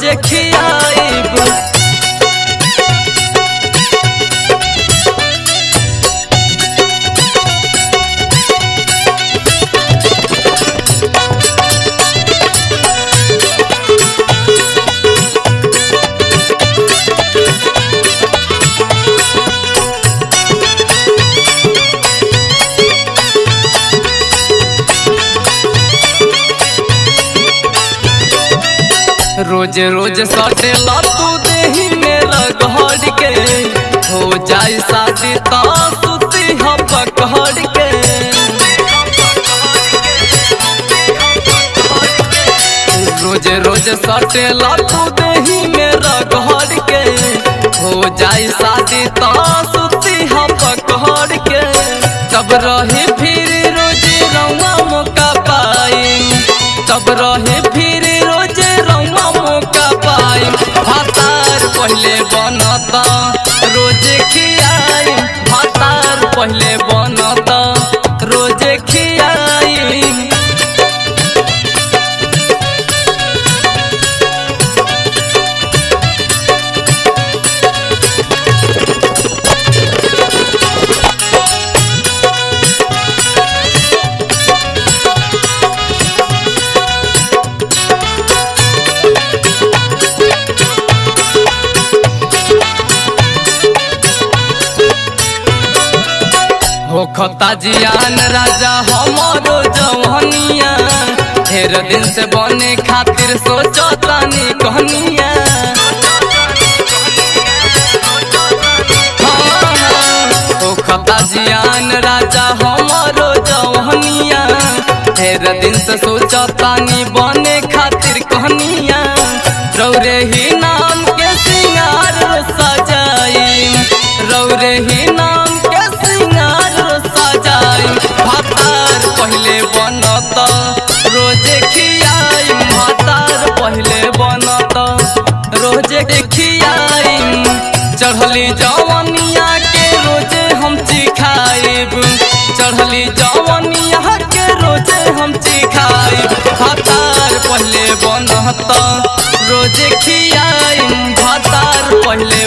रोज खियाइब। रोज रोज सटेला तू देही में रगड़ के, हो जाई शादी तो सुती हम पकड़ के। रोज रोज सटेला तू देही में रगड़ के, हो जाई शादी तो सुती हम पकड़ के। तब रहे फिर रोज रौआ मौका पाई, तब रहे फिर रोज रौआ मौका पाई। भातार पहले बनता रोज खियाई, भातार पहले बनता रोज खियाई। होखता जियान राजा हमारो जवनिया, ढेर दिन से बने खातिर सोचतानी कहनिया। होखता जियान राजा हमारो जवनिया, ढेर दिन से सोचतानी बने खातिर कहनिया। रौरे ही नाम के सिंगार सजाई, रौरे ही नाम के सिंगार सजाई। भातार पहले बनता रोज खियाई, भातार पहले बनता रोज खियाई। चढ़ली जवनिया के रोज हम चिखाइब, चढ़ली जवनिया के रोज हम चिखाइब। भातार पहले बनता रोज खियाई, भातार पहले